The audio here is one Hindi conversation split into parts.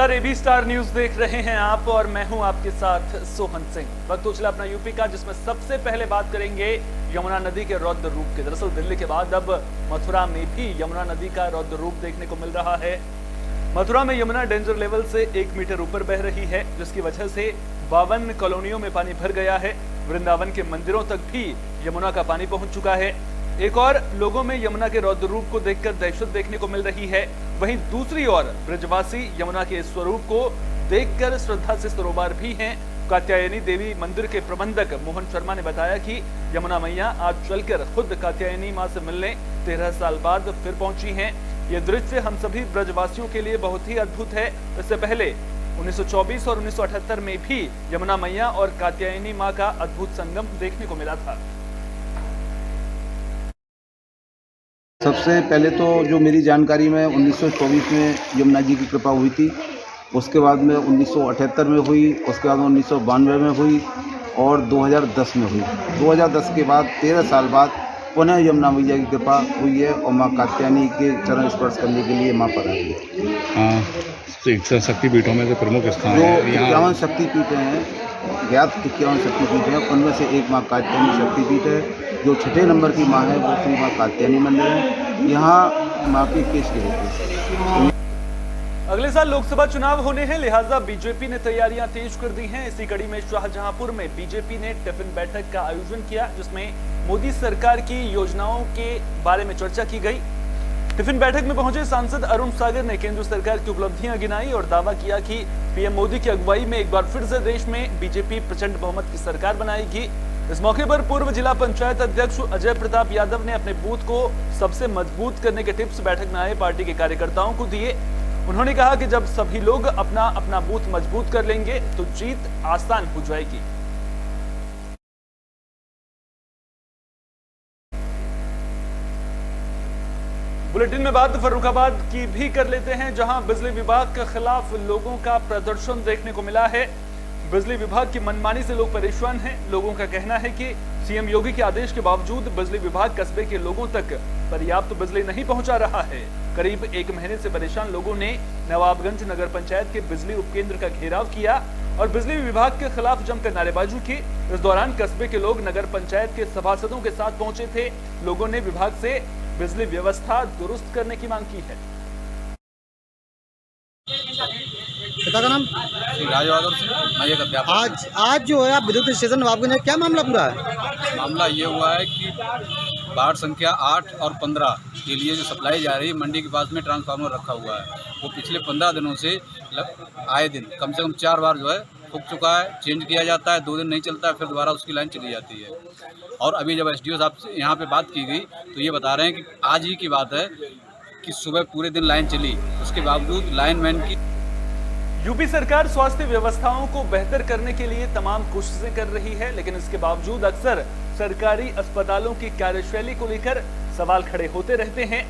नमस्कार, एबी स्टार न्यूज देख रहे हैं आप और मैं हूं आपके साथ सोहन सिंह। वक्त तो चला अपना यूपी का, जिसमें सबसे पहले बात करेंगे यमुना नदी के रौद्र रूप की। दरअसल दिल्ली के बाद अब मथुरा में भी यमुना नदी का रौद्र रूप देखने को मिल रहा है। मथुरा में यमुना डेंजर लेवल से 1 मीटर ऊपर बह रही है, जिसकी वजह से 52 कॉलोनियों में पानी भर गया है। वृंदावन के मंदिरों तक भी यमुना का पानी पहुंच चुका है। एक और लोगों में यमुना के रौद्र रूप को देखकर दहशत देखने को मिल रही है। वहीं दूसरी ओर ब्रजवासी यमुना के स्वरूप को देखकर श्रद्धा से सरोबार भी हैं। कात्यायनी देवी मंदिर के प्रबंधक मोहन शर्मा ने बताया कि यमुना मैया आज चलकर खुद कात्यायनी मां से मिलने 13 साल बाद फिर पहुंची हैं। ये दृश्य हम सभी ब्रजवासियों के लिए बहुत ही अद्भुत है। इससे पहले 1924 और 1978 में भी यमुना मैया और कात्यायनी मां का अद्भुत संगम देखने को मिला था। सबसे पहले तो जो मेरी जानकारी में 1924 में यमुना जी की कृपा हुई थी, उसके बाद में 1978 में हुई, उसके बाद 1992 में हुई और 2010 में हुई। 2010 के बाद 13 साल बाद पुनः यमुना मैया की कृपा हुई है और माँ कात्यायनी के चरण स्पर्श करने के लिए माँ पर आई है। शक्तिपीठों में से प्रमुख स्थान जो है। 51 शक्तिपीठ हैं, ज्ञात 51 शक्तिपीठ हैं, उनमें से एक माँ कात्यायनी शक्तिपीठ है। जो 6 नंबर की माँ है वो श्री माँ कात्यायनी मंदिर है। यहाँ माँ की केश की होती है। अगले साल लोकसभा चुनाव होने हैं, लिहाजा बीजेपी ने तैयारियां तेज कर दी हैं। इसी कड़ी में शाहजहांपुर में बीजेपी ने टिफिन बैठक का आयोजन किया, जिसमें मोदी सरकार की योजनाओं के बारे में चर्चा की गई। टिफिन बैठक में पहुंचे सांसद अरुण सागर ने केंद्र सरकार की उपलब्धियां गिनाई और दावा किया कि पीएम मोदी की अगुवाई में एक बार फिर से देश में बीजेपी प्रचंड बहुमत की सरकार बनाएगी। इस मौके पर पूर्व जिला पंचायत अध्यक्ष अजय प्रताप यादव ने अपने बूथ को सबसे मजबूत करने के टिप्स बैठक में आए पार्टी के कार्यकर्ताओं को दिए। उन्होंने कहा कि जब सभी लोग अपना अपना बूथ मजबूत कर लेंगे तो जीत आसान हो जाएगी। बुलेटिन में बात फर्रुखाबाद की भी कर लेते हैं, जहां बिजली विभाग के खिलाफ लोगों का प्रदर्शन देखने को मिला है। बिजली विभाग की मनमानी से लोग परेशान हैं। लोगों का कहना है कि सीएम योगी के आदेश के बावजूद बिजली विभाग कस्बे के लोगों तक पर्याप्त बिजली नहीं पहुंचा रहा है। करीब 1 महीने से परेशान लोगों ने नवाबगंज नगर पंचायत के बिजली उपकेंद्र का घेराव किया और बिजली विभाग के खिलाफ जमकर नारेबाजी की। इस दौरान कस्बे के लोग नगर पंचायत के सभासदों के साथ पहुंचे थे। लोगों ने विभाग से बिजली व्यवस्था दुरुस्त करने की मांग की है। पिता का नाम आज जो है आप विद्युत स्टेशन नवाबगंज है, क्या मामला पूरा है? मामला ये हुआ है कि वार्ड संख्या 8 और 15 के लिए जो सप्लाई जा रही है, मंडी के पास में ट्रांसफार्मर रखा हुआ है। वो पिछले 15 दिनों से आए दिन कम से कम 4 बार जो है फूक चुका है। चेंज किया जाता है, 2 दिन नहीं चलता है, फिर दोबारा उसकी लाइन चली जाती है। और अभी जब एसडीओ साहब से यहाँ पे बात की गई तो ये बता रहे हैं कि आज ही की बात है कि सुबह पूरे दिन लाइन चली, उसके बावजूद लाइनमैन की। यूपी सरकार स्वास्थ्य व्यवस्थाओं को बेहतर करने के लिए तमाम कोशिशें कर रही है, लेकिन इसके बावजूद अक्सर सरकारी अस्पतालों की कार्यशैली को लेकर सवाल खड़े होते रहते हैं।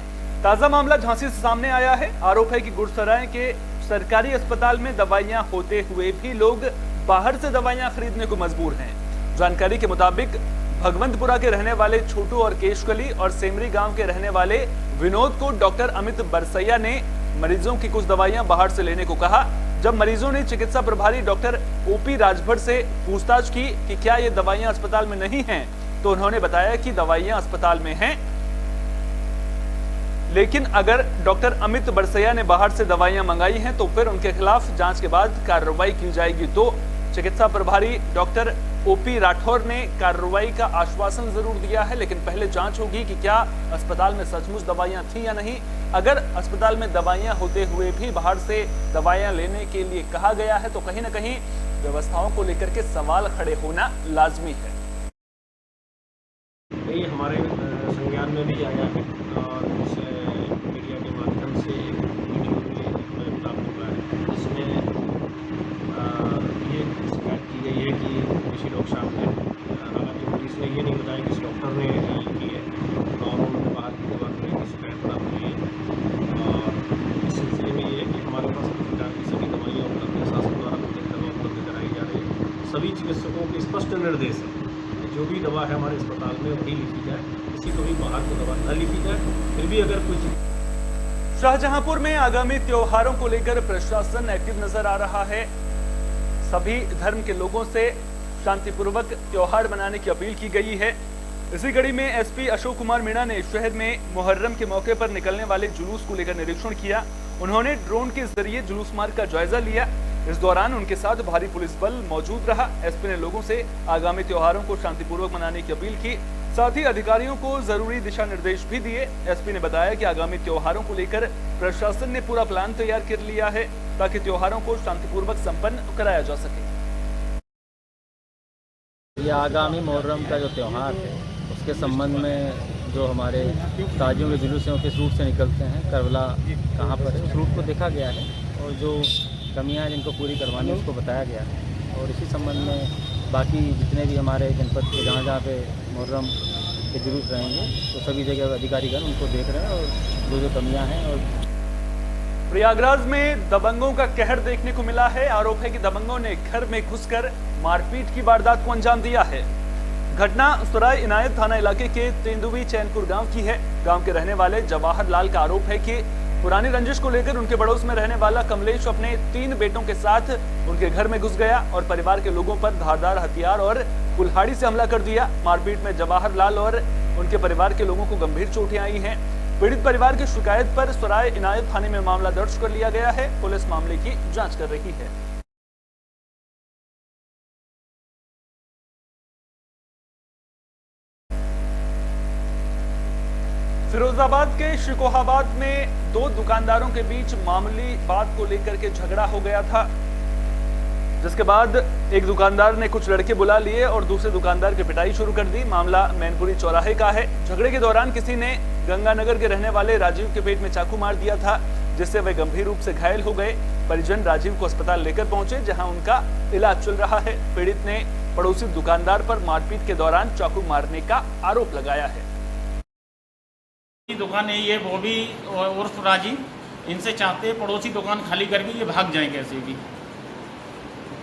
ताजा मामला झांसी से सामने आया है। आरोप है कि गुड़सराय के सरकारी अस्पताल में दवाइयां होते हुए भी लोग बाहर से दवाइयां खरीदने को मजबूर हैं। जानकारी के मुताबिक भगवंतपुरा के रहने वाले छोटू और केशकली और सेमरी गांव के रहने वाले विनोद को डॉक्टर अमित बरसैया ने मरीजों की कुछ दवाइयां बाहर से लेने को कहा। जब मरीजों ने चिकित्सा प्रभारी डॉक्टर ओपी राजभर से पूछताछ की कि क्या ये दवाइयां अस्पताल में नहीं हैं, तो उन्होंने बताया कि दवाइयां अस्पताल में हैं, लेकिन अगर डॉक्टर अमित बरसैया ने बाहर से दवाइयां मंगाई हैं तो फिर उनके खिलाफ जांच के बाद कार्रवाई की जाएगी। तो चिकित्सा प्रभारी डॉक्टर ओपी राठौर ने कार्रवाई का आश्वासन जरूर दिया है, लेकिन पहले जांच होगी कि क्या अस्पताल में सचमुच दवाइयां थी या नहीं। अगर अस्पताल में दवाइयां होते हुए भी बाहर से दवाइयां लेने के लिए कहा गया है तो कहीं ना कहीं व्यवस्थाओं को लेकर के सवाल खड़े होना लाजमी है। ये हमारे संज्ञान में भी आया है और इस मीडिया के माध्यम से वीडियो भी हमें प्राप्त हुआ है, जिसमें ये शिकायत की गई है कि किसी डॉक्टर साहब ने, हालांकि पुलिस ने ये नहीं बताया कि इस डॉक्टर ने लिखी है और उन्होंने बाहर की दवा करने की शिकायत प्राप्त हुई है। और इस सिलसिले में ये है कि हमारे पास सरकार की सभी दवाइयाँ उपलब्ध है, शासन द्वारा प्रत्येक दवा उपलब्ध कराई जा रही है। सभी चिकित्सकों के स्पष्ट निर्देश है जो भी दवा है हमारे अस्पताल में वही लिखी जाए, किसी को भी बाहर को दवा न लिखी जाए। फिर भी अगर कुछ शाहजहांपुर में आगामी त्योहारों को लेकर प्रशासन एक्टिव नजर आ रहा है। सभी धर्म के लोगों से शांतिपूर्वक त्योहार मनाने की अपील की गई है। इसी कड़ी में एसपी अशोक कुमार मीणा ने शहर में मुहर्रम के मौके पर निकलने वाले जुलूस को लेकर निरीक्षण किया। उन्होंने ड्रोन के जरिए जुलूस मार्ग का जायजा लिया। इस दौरान उनके साथ भारी पुलिस बल मौजूद रहा। एसपी ने लोगों से आगामी त्योहारों को शांतिपूर्वक मनाने की अपील की। साथ ही अधिकारियों को जरूरी दिशा निर्देश भी दिए। एसपी ने बताया कि आगामी त्योहारों को लेकर प्रशासन ने पूरा प्लान तैयार कर लिया है ताकि त्योहारों को शांतिपूर्वक संपन्न कराया जा सके। ये आगामी मुहर्रम का जो त्यौहार है उसके संबंध में जो हमारे ताजियों के जुलूस हैं वो किस रूट से निकलते हैं, करबला कहाँ पर है, उस रूट को देखा गया है और जो कमियां हैं जिनको पूरी करवानी है उसको बताया गया है। और इसी संबंध में बाकी जितने भी हमारे जनपद के जहाँ जहाँ पे मुहर्रम के जुलूस रहेंगे तो सभी जगह अधिकारीगण उनको देख रहे हैं और जो कमियाँ हैं। और प्रयागराज में दबंगों का कहर देखने को मिला है। आरोप है कि दबंगों ने घर में घुसकर मारपीट की वारदात को अंजाम दिया है। घटना सराय इनायत थाना इलाके के तेंदुवी चैनपुर गांव की है। गांव के रहने वाले जवाहर लाल का आरोप है कि पुरानी रंजिश को लेकर उनके पड़ोस में रहने वाला कमलेश अपने 3 बेटों के साथ उनके घर में घुस गया और परिवार के लोगों पर धारदार हथियार और कुल्हाड़ी से हमला कर दिया। मारपीट में जवाहर लाल और उनके परिवार के लोगों को गंभीर चोटें आई हैं। पीड़ित परिवार की शिकायत पर सराय इनायत थाने में मामला दर्ज कर लिया गया है। पुलिस मामले की जांच कर रही है। फिरोजाबाद के शिकोहाबाद में 2 दुकानदारों के बीच मामूली बात को लेकर के झगड़ा हो गया था, जिसके बाद एक दुकानदार ने कुछ लड़के बुला लिए और दूसरे दुकानदार की पिटाई शुरू कर दी। मामला मैनपुरी चौराहे का है। झगड़े के दौरान किसी ने गंगानगर के रहने वाले राजीव के पेट में चाकू मार दिया था, जिससे वे गंभीर रूप से घायल हो गए। परिजन राजीव को अस्पताल लेकर पहुंचे, जहां उनका इलाज चल रहा है। पीड़ित ने पड़ोसी दुकानदार पर मारपीट के दौरान चाकू मारने का आरोप लगाया है। दुकान है ये वो भी उर्फ राजीव, इनसे चाहते हैं पड़ोसी दुकान खाली करके ये भाग जाए कैसे भी।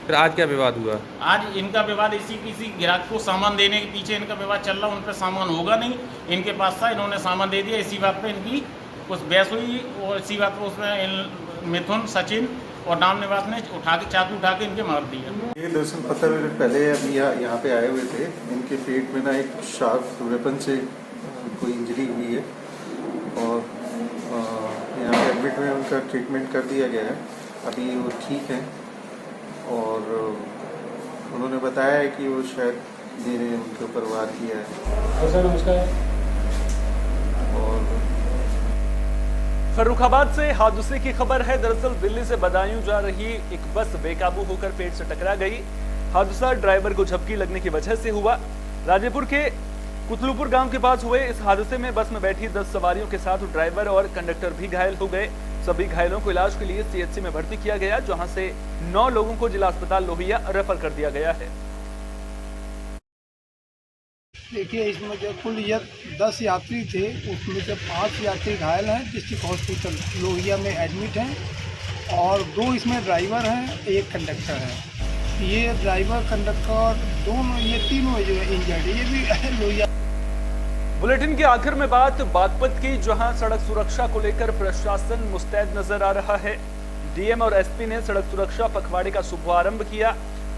फिर आज क्या विवाद हुआ? आज इनका विवाद किसी ग्राहक को सामान देने के पीछे इनका विवाद चल रहा। उन पर सामान होगा नहीं, इनके पास था, इन्होंने सामान दे दिया। इसी बात पे इनकी कुछ बहस हुई और इसी बात पर उसमें मिथुन, सचिन और नाम निवास ने चाकू उठा के इनके मार दिया। ये दरअसल 15 मिनट पहले अभी यहाँ पे आए हुए थे। इनके पेट में ना एक शार्प वेपन से कोई इंजरी हुई है और यहाँ पे एडमिट में उनका ट्रीटमेंट कर दिया गया है। अभी वो ठीक है और उन्होंने बताया है कि वो शायद धीरे उनके ऊपर वार किया है। और फर्रुखाबाद से हादसे की खबर है। दरअसल दिल्ली से बदायूं जा रही एक बस बेकाबू होकर पेड़ से टकरा गई। हादसा ड्राइवर को झपकी लगने की वजह से हुआ। राजेपुर के कुतलूपुर गांव के पास हुए इस हादसे में बस में बैठी 10 सवारियों के साथ ड्राइवर और कंडक्टर भी घायल हो गए। सभी घायलों को इलाज के लिए सीएचसी में भर्ती किया गया, जहां से 9 लोगों को जिला अस्पताल लोहिया रेफर कर दिया गया है। देखिए, इसमें जो कुल 10 यात्री थे, उसमें से 5 यात्री घायल हैं, डिस्ट्रिक्ट हॉस्पिटल लोहिया में एडमिट हैं और 2 इसमें ड्राइवर हैं, 1 कंडक्टर है। ये ड्राइवर कंडक्टर दोनों, ये तीनों जो है इंजर्ड, ये भी लोहिया। बुलेटिन के आखिर में बात बागपत की, जहां सड़क सुरक्षा को लेकर प्रशासन मुस्तैद नजर आ रहा है। डीएम और एसपी ने सड़क सुरक्षा पखवाड़े का शुभारंभ किया।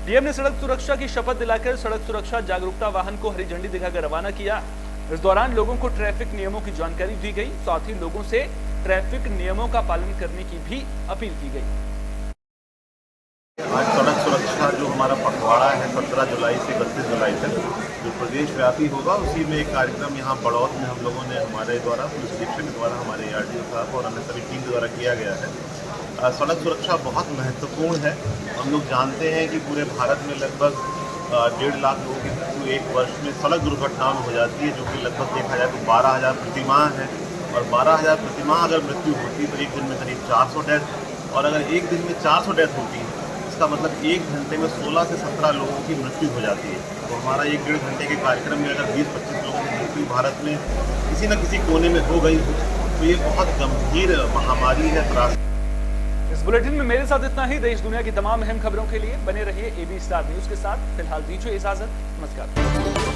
डीएम ने सड़क सुरक्षा की शपथ दिलाकर सड़क सुरक्षा जागरूकता वाहन को हरी झंडी दिखाकर रवाना किया। इस दौरान लोगों को ट्रैफिक नियमों की जानकारी दी गई। साथ ही लोगों से ट्रैफिक नियमों का पालन करने की भी अपील की गई। आज सड़क सुरक्षा जो हमारा पखवाड़ा है 17 जुलाई से 31 जुलाई तक जो प्रदेश व्यापी होगा, उसी में एक कार्यक्रम यहाँ बड़ौत में हम लोगों ने हमारे द्वारा पुलिस अधीक्षक के द्वारा हमारे आरटीओ साहब और अन्य सभी टीम द्वारा किया गया है। सड़क सुरक्षा बहुत महत्वपूर्ण है। हम लोग जानते हैं कि पूरे भारत में लगभग 1.5 लाख लोगों की मृत्यु एक वर्ष में सड़क दुर्घटनाओं में हो जाती है, जो कि लगभग देखा जाए तो 12,000 प्रतिमाह है। और 12,000 प्रतिमाह अगर मृत्यु होती है तो एक दिन में करीब 400 डेथ, और अगर एक दिन में 400 डेथ होती है इसका मतलब 1 घंटे में 16 से 17 लोगों की मृत्यु हो जाती है। तो हमारा 1-1.5 घंटे के कार्यक्रम में अगर 20-25 लोगों की मृत्यु भारत में किसी न किसी कोने में हो गई हो तो ये बहुत गंभीर महामारी है। इस बुलेटिन में मेरे साथ इतना ही। देश दुनिया की तमाम अहम खबरों के लिए बने रहिए AB स्टार न्यूज के साथ। फिलहाल दीजिए इजाजत। नमस्कार।